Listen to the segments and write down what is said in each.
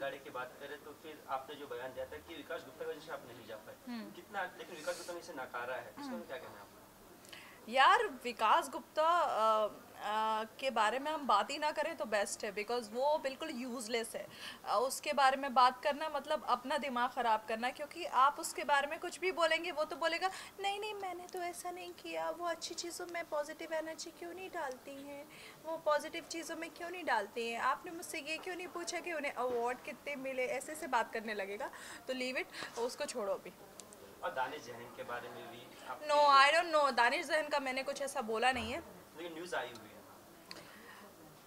खिलाड़ी की बात करें तो फिर आपने जो बयान दिया था कि विकास गुप्ता की वजह से आप नहीं जा पाए, कितना लेकिन विकास गुप्ता ने इसे नकारा है, इसमें क्या कहना है आपका? यार विकास गुप्ता के बारे में हम बात ही ना करें तो बेस्ट है, बिकॉज वो बिल्कुल यूजलेस है। उसके बारे में बात करना मतलब अपना दिमाग ख़राब करना, क्योंकि आप उसके बारे में कुछ भी बोलेंगे वो तो बोलेगा नहीं नहीं मैंने तो ऐसा नहीं किया, वो अच्छी चीज़ों में पॉजिटिव एनर्जी क्यों नहीं डालती हैं, वो पॉजिटिव चीज़ों में क्यों नहीं डालती हैं, आपने मुझसे ये क्यों नहीं पूछा कि उन्हें अवार्ड कितने मिले, ऐसे से बात करने लगेगा। तो लीव इट, उसको छोड़ो अभी। और दानिश जहन के बारे में भी नो, आपकी, आई डोंट नो, दानिश जहन का मैंने कुछ ऐसा बोला नहीं है। लेकिन न्यूज़ आई हुई है।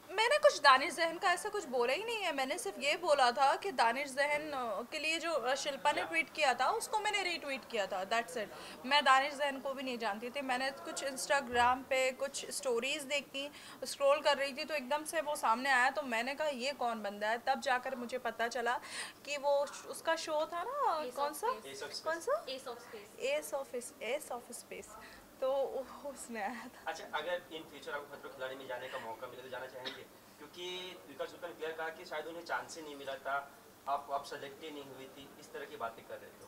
मैंने कुछ दानिश जहन का ऐसा कुछ बोला ही नहीं है। मैंने सिर्फ ये बोला था कि दानिश जहन के लिए जो शिल्पा ने ट्वीट किया था उसको मैंने रीट्वीट किया था, दैट्स इट। मैं दानिश जहन को भी नहीं जानती थी। मैंने कुछ इंस्टाग्राम पे कुछ स्टोरीज देखी, स्क्रॉल कर रही थी तो एकदम से वो सामने आया, तो मैंने कहा ये कौन बंदा है। तब जाकर मुझे पता चला कि वो उसका शो था ना, कौन सा एस ऑफ कौन स्पेस। सा, S of space. S of space, तो उसमें आया था। अच्छा, अगर इन फ्यूचर आपको खतरों खिलाड़ी में जाने का मौका मिले तो जाना चाहेंगे? क्योंकि विकास गुप्ता ने क्लियर कहा कि शायद उन्हें चांस ही नहीं मिला था, आप सेलेक्ट ही नहीं हुई थी, इस तरह की बातें कर रहे थे वो।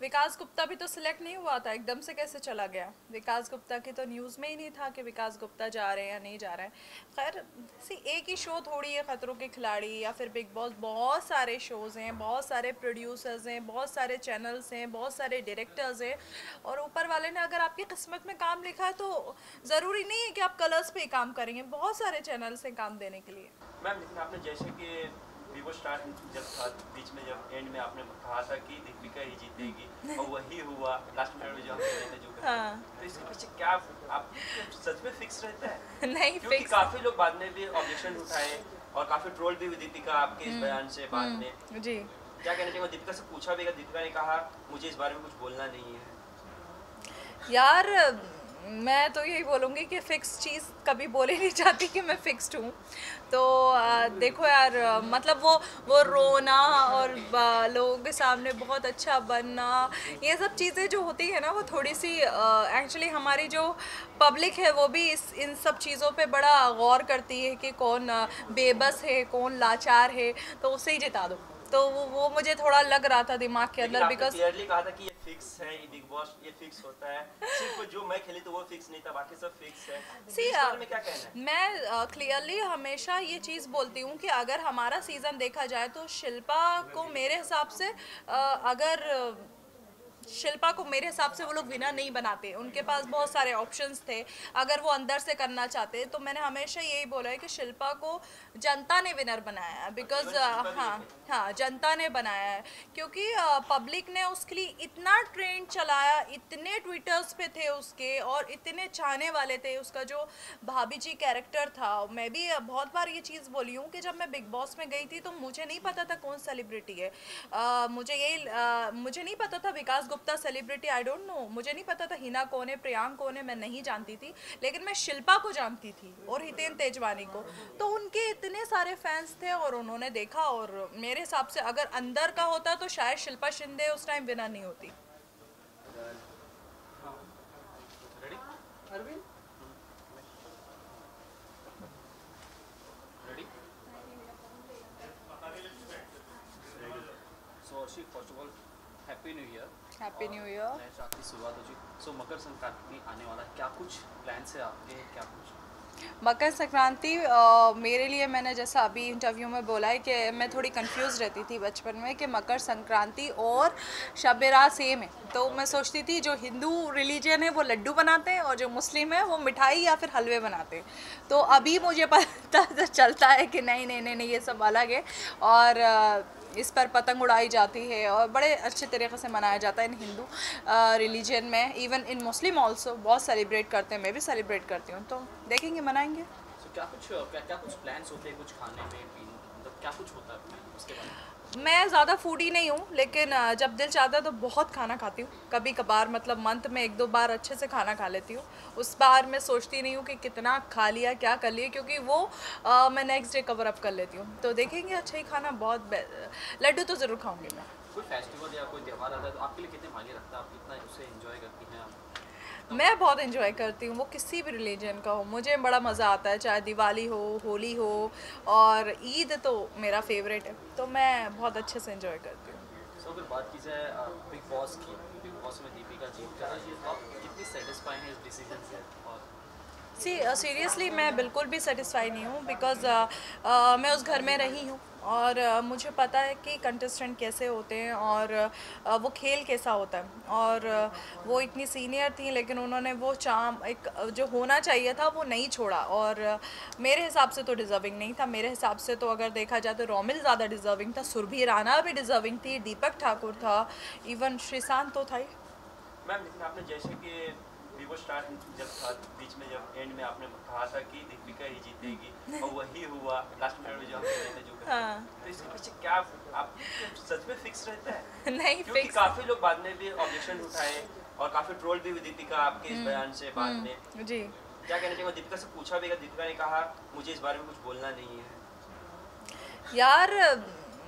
विकास गुप्ता भी तो सिलेक्ट नहीं हुआ था, एकदम से कैसे चला गया? विकास गुप्ता की तो न्यूज़ में ही नहीं था कि विकास गुप्ता जा रहे हैं या नहीं जा रहे हैं। खैर सी, एक ही शो थोड़ी है खतरों के खिलाड़ी या फिर बिग बॉस, बहुत सारे शोज़ हैं, बहुत सारे प्रोड्यूसर्स हैं, बहुत सारे चैनल्स हैं, बहुत सारे डायरेक्टर्स हैं, और ऊपर वाले ने अगर आपकी किस्मत में काम लिखा है तो ज़रूरी नहीं है कि आप कलर्स पे ही काम करेंगे, बहुत सारे चैनल्स हैं काम देने के लिए। मैम, लेकिन आपने जैसे कि वीवो स्टार जब था बीच में, जब एंड में आपने कहा था कि दीपिका ही जीतेगी और वही हुआ लास्ट मिनट में जो हम खेले थे जो करते। हाँ। तो इसके पीछे क्या आप सच में फिक्स रहता है? नहीं क्योंकि फिक्स। काफी लोग बाद में भी ऑब्जेक्शन उठाए और काफी ट्रोल भी हुई दीपिका आपके इस बयान से बाद में। जी। क्या कहना चाहिए? दीपिका से पूछा भी, दीपिका ने कहा मुझे इस बारे में कुछ बोलना नहीं है। यार मैं तो यही बोलूँगी कि फ़िक्स चीज़ कभी बोल ही नहीं चाहती कि मैं फ़िक्स्ड हूँ। तो देखो यार, मतलब वो रोना और लोगों के सामने बहुत अच्छा बनना, ये सब चीज़ें जो होती है ना वो थोड़ी सी एक्चुअली हमारी जो पब्लिक है वो भी इन सब चीज़ों पे बड़ा गौर करती है कि कौन बेबस है, कौन लाचार है, तो उसे ही जिता दो। तो वो मुझे थोड़ा लग रहा था दिमाग के लेकिन अंदर, आपने बिकॉज क्लियरली कहा था कि ये फिक्स है, ये बिग बॉस ये फिक्स होता है, सिर्फ जो मैं खेली तो वो फिक्स नहीं था, बाकी सब फिक्स है। सी इस बारे में क्या कहना है? मैं क्लियरली हमेशा ये चीज़ बोलती हूँ कि अगर हमारा सीज़न देखा जाए तो शिल्पा को मेरे हिसाब से अगर शिल्पा को मेरे हिसाब से वो लोग विनर नहीं बनाते, उनके पास बहुत सारे ऑप्शंस थे अगर वो अंदर से करना चाहते। तो मैंने हमेशा यही बोला है कि शिल्पा को जनता ने विनर बनाया है, बिकॉज हाँ हाँ जनता ने बनाया है, क्योंकि पब्लिक ने उसके लिए इतना ट्रेंड चलाया, इतने ट्विटर्स पे थे उसके और इतने चाहने वाले थे उसका जो भाभी जी कैरेक्टर था। मैं भी बहुत बार ये चीज़ बोली हूँ कि जब मैं बिग बॉस में गई थी तो मुझे नहीं पता था कौन सेलिब्रिटी है, मुझे नहीं पता था Vikas Gupta celebrity, I don't know, मुझे नहीं पता था हिना कौन है, प्रियांक कौन है, मैं नहीं जानती थी, लेकिन मैं शिल्पा को जानती थी और हितेन तेजवानी को। तो उनके इतने सारे फैंस थे और उन्होंने देखा, और मेरे हिसाब से अगर अंदर का होता तो शायद शिल्पा शिंदे उस टाइम विनर नहीं होती। Ready? Arvind, ready? So Arshi, first of all happy new year. Happy new year. नए साल की शुरुआत हो चुकी। सो मकर संक्रांति आने वाला है, क्या कुछ प्लान्स है आपके, क्या कुछ? मकर संक्रांति मेरे लिए, मैंने जैसा अभी इंटरव्यू में बोला है कि मैं थोड़ी कंफ्यूज रहती थी बचपन में कि मकर संक्रांति और शब बारात सेम है। तो मैं सोचती थी जो हिंदू रिलीजन है वो लड्डू बनाते हैं और जो मुस्लिम है वो मिठाई या फिर हलवे बनाते हैं। तो अभी मुझे पता चलता है कि नहीं नहीं नहीं नहीं, ये सब अलग है, और इस पर पतंग उड़ाई जाती है और बड़े अच्छे तरीके से मनाया जाता है इन हिंदू रिलीजन में। इवन इन मुस्लिम ऑल्सो बहुत सेलिब्रेट करते हैं, मैं भी सेलिब्रेट करती हूँ, तो देखेंगे, मनाएंगे। सो क्या कुछ प्लान्स होते हैं, कुछ खाने में पीने, मतलब क्या कुछ होता है plan उसके बारे में? मैं ज़्यादा फूडी नहीं हूँ, लेकिन जब दिल चाहता है तो बहुत खाना खाती हूँ। कभी कभार मतलब मंथ में एक दो बार अच्छे से खाना खा लेती हूँ। उस बार मैं सोचती नहीं हूँ कि कितना खा लिया, क्या कर लिया, क्योंकि वो मैं नेक्स्ट डे कवर अप कर लेती हूँ। तो देखेंगे, अच्छा ही खाना, बहुत लड्डू तो ज़रूर खाऊंगी मैं। कोई फेस्टिवल या कोई त्यौहार आता है तो आपके लिए कितने मायने रखता है, आप कितना उसे एंजॉय करती हैं आप? मैं बहुत एंजॉय करती हूँ, वो किसी भी रिलीजन का हो, मुझे बड़ा मज़ा आता है, चाहे दिवाली हो, होली हो, और ईद तो मेरा फेवरेट है, तो मैं बहुत अच्छे से एंजॉय करती हूँ। सो अगर बात की जाए बिग बॉस की, बिग बॉस में दीपिका जीत कर आई है, तो आप कितनी सेटिस्फाई हैं इस डिसीजन से? और सीरियसली मैं बिल्कुल भी सेटिस्फाई नहीं हूँ, बिकॉज़ मैं उस घर में रही हूँ, और मुझे पता है कि कंटेस्टेंट कैसे होते हैं, और वो खेल कैसा होता है, और वो इतनी सीनियर थी लेकिन उन्होंने वो चार्म एक जो होना चाहिए था वो नहीं छोड़ा, और मेरे हिसाब से तो डिज़र्विंग नहीं था। मेरे हिसाब से तो अगर देखा जाए तो रोमिल ज़्यादा डिज़र्विंग था, सुरभि राणा भी डिज़र्विंग थी, दीपक ठाकुर था, इवन श्रीशांत तो था ही। मैम लेकिन आपने जैसे कि वीवो स्टार जब था बीच में, जब एंड में आपने कहा था कि दीपिका ही जीतेगी और वही हुआ लास्ट मिनट में जो हम कहते हैं जो करते हैं। हाँ। तो इसके पीछे क्या आप सच में फिक्स रहता है? नहीं, क्योंकि फिक्स। काफी लोग बाद में भी ऑब्जेक्शन उठाए और काफी ट्रोल भी हुई दीपिका आपके इस बयान से बाद में। जी। क्या कहना चाहिए? दीपिका से पूछा भी, दीपिका ने कहा मुझे इस बारे में कुछ बोलना नहीं है। यार,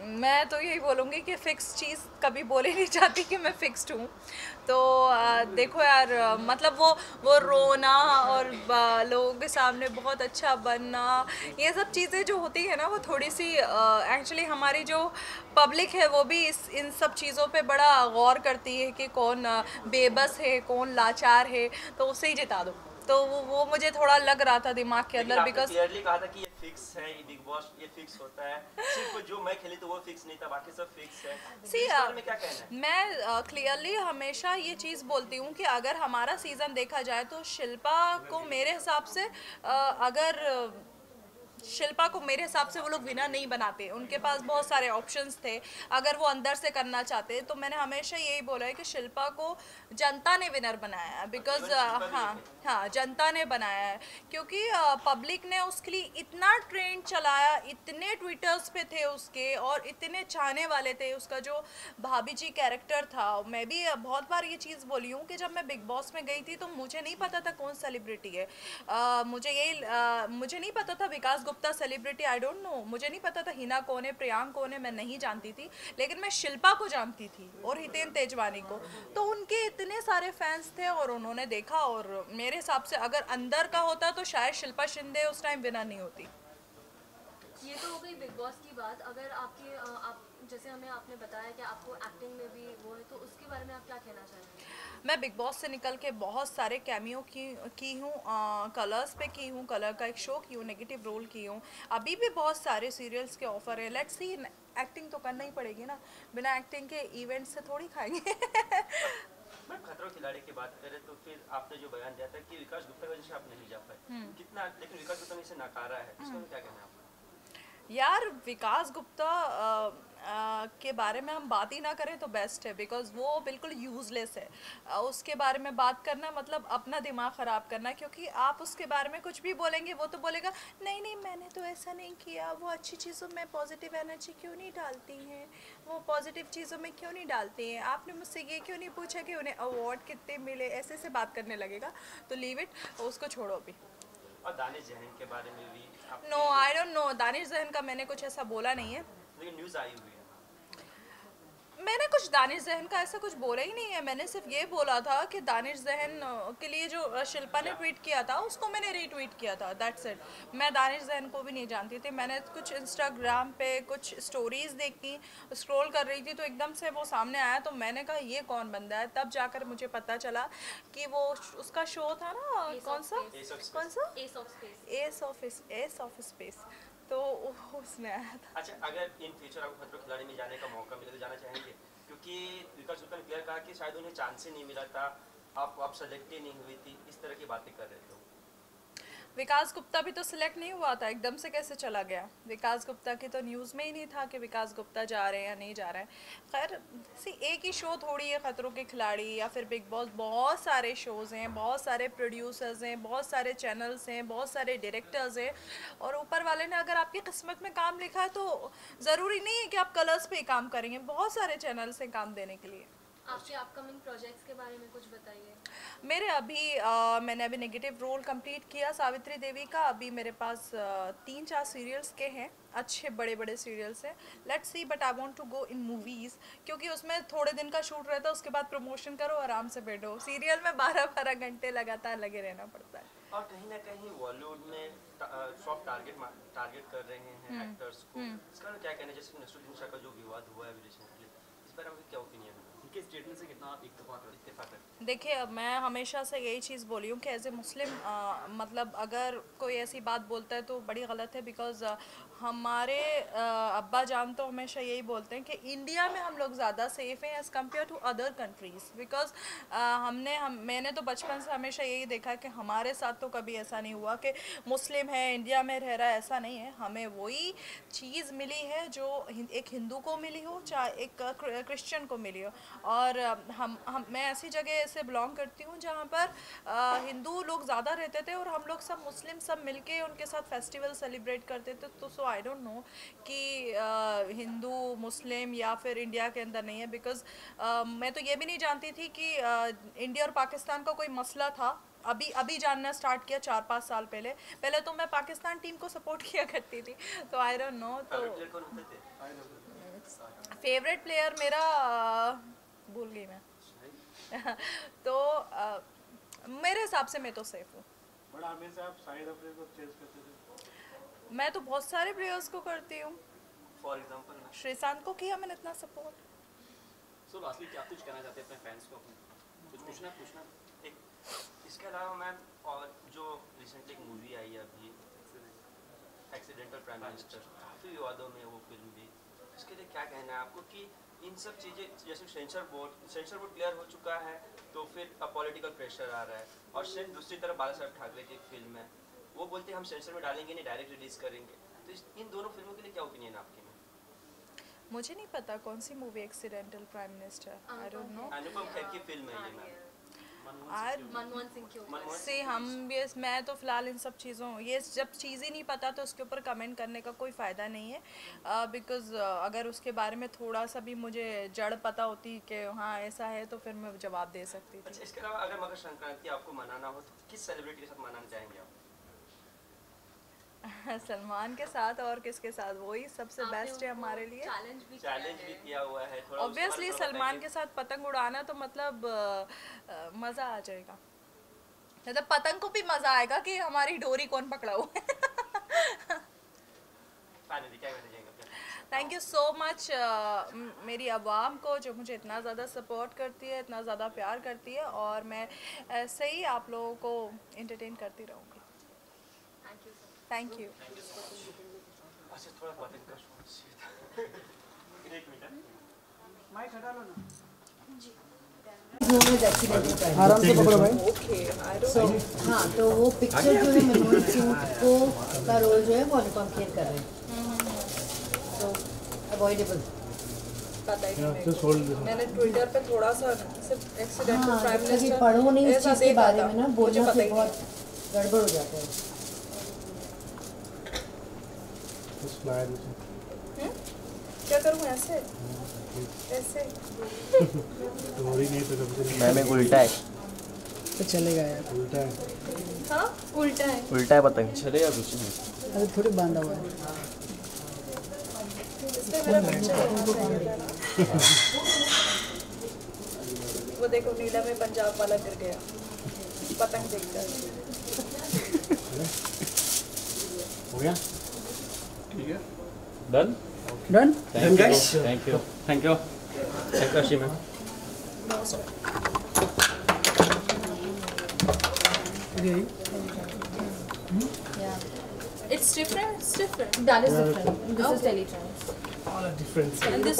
मैं तो यही बोलूँगी कि फ़िक्स चीज़ कभी बोल ही नहीं चाहती कि मैं फ़िक्स्ड हूँ। तो देखो यार, मतलब वो रोना और लोगों के सामने बहुत अच्छा बनना, ये सब चीज़ें जो होती है ना, वो थोड़ी सी एक्चुअली हमारी जो पब्लिक है वो भी इन सब चीज़ों पे बड़ा गौर करती है कि कौन बेबस है, कौन लाचार है, तो उसे ही जिता दो। तो वो मुझे थोड़ा लग रहा था दिमाग के लेकिन अंदर, आपने बिकॉज क्लियरली कहा था कि ये फिक्स है, ये बिग बॉस ये फिक्स होता है, सिर्फ जो मैं खेली तो वो फिक्स नहीं था, बाकी सब फिक्स है। तो इस बारे में क्या कहना है? मैं क्लियरली हमेशा ये चीज़ बोलती हूँ कि अगर हमारा सीज़न देखा जाए तो शिल्पा को मेरे हिसाब से अगर शिल्पा को मेरे हिसाब से वो लोग विनर नहीं बनाते, उनके पास बहुत सारे ऑप्शंस थे अगर वो अंदर से करना चाहते। तो मैंने हमेशा यही बोला है कि शिल्पा को जनता ने विनर बनाया है, बिकॉज शिल्पा भी हाँ एक हाँ, जनता ने बनाया है, क्योंकि पब्लिक ने उसके लिए इतना ट्रेंड चलाया, इतने ट्विटर्स पे थे उसके, और इतने चाहने वाले थे उसका जो भाभी जी कैरेक्टर था। मैं भी बहुत बार ये चीज़ बोली हूँ कि जब मैं बिग बॉस में गई थी तो मुझे नहीं पता था कौन सेलिब्रिटी है, मुझे नहीं पता था Vikas Gupta celebrity, I don't know, मुझे नहीं पता था हिना कौन है, प्रियांक कौन है, मैं नहीं जानती थी, लेकिन मैं शिल्पा को जानती थी और हितेन तेजवानी को। तो उनके इतने सारे फैंस थे और उन्होंने देखा, और मेरे हिसाब से अगर अंदर का होता तो शायद शिल्पा शिंदे उस टाइम विनर नहीं होती। ये तो हो गई बिग बॉस की बात। अगर आपके आप जैसे हमें आपने बताया कि आपको एक्टिंग में भी वो है, तो उसके बारे में आप क्या कहना चाहेंगे? मैं बिग बॉस से निकल के बहुत सारे कैमियो की हूँ, कलर्स पे की हूँ, कलर का एक शो की हूँ, नेगेटिव रोल की हूँ, अभी भी बहुत सारे सीरियल्स के ऑफर है। लेट्स सी, एक्टिंग तो करना ही पड़ेगी ना, बिना एक्टिंग के इवेंट से थोड़ी खाएंगे। मैं खतरों के खिलाड़ी की बात करें तो फिर आपने जो बयान दिया था कि विकास गुप्ता की वजह से आप नहीं जा पाए, कितना, लेकिन विकास गुप्ता ने इसे नकारा है, इसमें क्या कहना है आपका? यार, विकास गुप्ता के बारे में हम बात ही ना करें तो बेस्ट है, बिकॉज वो बिल्कुल यूज़लेस है। उसके बारे में बात करना मतलब अपना दिमाग ख़राब करना, क्योंकि आप उसके बारे में कुछ भी बोलेंगे वो तो बोलेगा नहीं नहीं मैंने तो ऐसा नहीं किया, वो अच्छी चीज़ों में पॉजिटिव एनर्जी क्यों नहीं डालती हैं, वो पॉजिटिव चीज़ों में क्यों नहीं डालती हैं, आपने मुझसे ये क्यों नहीं पूछा कि उन्हें अवार्ड कितने मिले, ऐसे से बात करने लगेगा। तो लीव इट, उसको छोड़ो अभी। और दानिश जैन के बारे में भी no, I don't know, Danish Jahan का मैंने कुछ ऐसा बोला नहीं है, लेकिन न्यूज़ आई हुई है। मैंने कुछ दानिश जहन का ऐसा कुछ बोला ही नहीं है। मैंने सिर्फ ये बोला था कि दानिश जहन के लिए जो शिल्पा ने ट्वीट किया था उसको मैंने रीट्वीट किया था, दैट्स इट। मैं दानिश जहन को भी नहीं जानती थी, मैंने कुछ इंस्टाग्राम पे कुछ स्टोरीज़ देखी, स्क्रॉल कर रही थी तो एकदम से वो सामने आया, तो मैंने कहा ये कौन बंदा है, तब जाकर मुझे पता चला कि वो उसका शो था ना, कौन सा कौन सा S of space. S of space, तो उसमें आया था। अच्छा, अगर इन फ्यूचर आपको खतरों के खिलाड़ी में जाने का मौका मिले तो जाना चाहेंगे? क्योंकि विकास गुप्ता ने क्लियर कहा कि शायद उन्हें चांस ही नहीं मिला था, आप सेलेक्ट ही नहीं हुई थी, इस तरह की बातें कर रहे थे। विकास गुप्ता भी तो सिलेक्ट नहीं हुआ था, एकदम से कैसे चला गया? विकास गुप्ता की तो न्यूज़ में ही नहीं था कि विकास गुप्ता जा रहे हैं या नहीं जा रहे हैं। खैर, सी एक ही शो थोड़ी है खतरों के खिलाड़ी या फिर बिग बॉस, बहुत सारे शोज़ हैं, बहुत सारे प्रोड्यूसर्स हैं, बहुत सारे चैनल्स हैं, बहुत सारे डायरेक्टर्स हैं, और ऊपर वाले ने अगर आपकी किस्मत में काम लिखा है तो ज़रूरी नहीं है कि आप कलर्स पे ही काम करेंगे, बहुत सारे चैनल्स हैं काम देने के लिए। आपके अपकमिंग प्रोजेक्ट्स के बारे में कुछ बताइए। मेरे अभी मैंने अभी नेगेटिव रोल कंप्लीट किया सावित्री देवी का। अभी मेरे पास 3-4 सीरियल्स के हैं, अच्छे बड़े बड़े सीरियल्स हैं। Let's see, but I want to go in movies, क्योंकि उसमें थोड़े दिन का शूट रहता है, उसके बाद प्रमोशन करो, आराम से बैठो। सीरियल में 12-12 घंटे लगातार लगे रहना पड़ता है। और कहीं ना कहीं बॉलीवुड में सॉफ्ट टारगेट कर रहे हैं एक्टर्स को, इसका क्या कहना है? जैसे नसरुद्दीन शाह का जो विवाद हुआ है अभी रिसेंटली, इस पर आपका क्या ओपिनियन है? उनके स्टेटमेंट से कितना आप इत्तेफाक इत्तेफाक है? देखिए, अब मैं हमेशा से यही चीज़ बोली हूँ कि एज ए मुस्लिम मतलब अगर कोई ऐसी बात बोलता है तो बड़ी गलत है। बिकॉज हमारे अब्बा जान तो हमेशा यही बोलते हैं कि इंडिया में हम लोग ज़्यादा सेफ़ हैं as compare to other countries. Because मैंने तो बचपन से हमेशा यही देखा है कि हमारे साथ तो कभी ऐसा नहीं हुआ कि मुस्लिम है इंडिया में रह रहा है, ऐसा नहीं है। हमें वही चीज़ मिली है जो एक हिंदू को मिली हो, चाहे एक क्रिश्चियन को मिली हो। और मैं ऐसी जगह से बिलोंग करती हूँ जहाँ पर हिंदू लोग ज़्यादा रहते थे और हम लोग सब मुस्लिम सब मिलके उनके साथ फेस्टिवल सेलिब्रेट करते थे। तो सो आई डोंट नो कि हिंदू मुस्लिम या फिर इंडिया के अंदर नहीं है। बिकॉज मैं तो ये भी नहीं जानती थी कि इंडिया और पाकिस्तान का कोई मसला था। अभी जानना स्टार्ट किया 4-5 साल पहले तो मैं पाकिस्तान टीम को सपोर्ट किया करती थी। तो आई डोंट नो। तो फेवरेट प्लेयर मेरा भूल गई मैं तो मेरे हिसाब से मैं तो सेफ हूँ। बट आमिर से आप शाहिद अफरीदी को चेस करते थे? मैं तो बहुत सारे प्लेयर्स को करती हूँ। फॉर एग्जांपल श्रीशांत को किया मैंने इतना सपोर्ट। सो लास्टली क्या कुछ कहना चाहते हैं अपने फैंस को? कुछ पूछना एक इसके अलावा मैम, और जो रिसेंटली एक मूवी आई है अभी एक्सीडेंटल प्राइम मिनिस्टर, काफ़ी विवादों में वो फिल्म भी, इसके लिए क्या कहना है आपको कि इन सब चीज़ें, जैसे सेंसर बोर्ड क्लियर हो चुका है तो फिर पॉलिटिकल प्रेशर आ रहा है, और सेम दूसरी तरफ बाला साहब ठाकरे की फिल्म है, वो बोलते हैं हम सेंसर में डालेंगे नहीं, डायरेक्ट रिलीज करेंगे। तो इन दोनों फिल्मों के लिए क्या ओपिनियन आपके में? मुझे नहीं पता कौन सी movie accidental prime minister, I don't know. Anupam Kher की फिल्म है ये मैम, मनमोहन सिंह के ऊपर से मैं तो फिलहाल इन सब चीज़ों, ये जब चीज़ ही नहीं पता तो उसके ऊपर कमेंट करने का कोई फ़ायदा नहीं है। बिकॉज अगर उसके बारे में थोड़ा सा भी मुझे जड़ पता होती कि हाँ ऐसा है तो फिर मैं जवाब दे सकती थी। अच्छा, इसके अलावा अगर मकर संक्रांति आपको मनाना हो तो किस सेलिब्रिटी के साथ मनाना चाहेंगे आप? सलमान के साथ, और किसके साथ? वही सबसे बेस्ट है हमारे लिए। चैलेंज भी किया हुआ है थोड़ा, ऑब्वियसली सलमान के साथ पतंग उड़ाना तो मतलब मज़ा आ जाएगा। मतलब पतंग को भी मज़ा आएगा कि हमारी डोरी कौन पकड़ा हुआ है। थैंक यू सो मच मेरी अवाम को जो मुझे इतना ज़्यादा सपोर्ट करती है, इतना ज़्यादा प्यार करती है, और मैं ऐसे ही आप लोगों को एंटरटेन करती रहूँगी। Thank you. अच्छा, थोड़ा पतंग का शौक। एक मिनट, माइक हटा लो ना। आराम से पकड़ो भाई। हाँ, तो वो पिक्चर जो है मनमोहन सिंह को का रोल जो है वो अनुपम खेर कर रहे हैं, तो अवॉइडेबल। पता ही नहीं, मैंने ट्विटर पे थोड़ा सा सिर्फ एक्सीडेंटल प्राइम कभी मिनिस्टर पढ़ो नहीं इस चीज़ के बारे में ना, बोलना फिर बहुत गड़बड़ हो जाता है। क्या करूँ ऐसे ऐसे? मैम उल्टा है तो चलेगा यार। उल्टा है। हाँ उल्टा है, उल्टा है पतंग चलेगा कुछ नहीं। अरे थोड़ी बांधा हुआ है। इसमें मेरा पिक्चर है। वो देखो नीला में पंजाब वाला गिर गया पतंग देखकर। हो गया? ठीक है, done done guys. Thank you thank you आशी ma'am. It's different. That is different. This is Teletrans. all are different. And this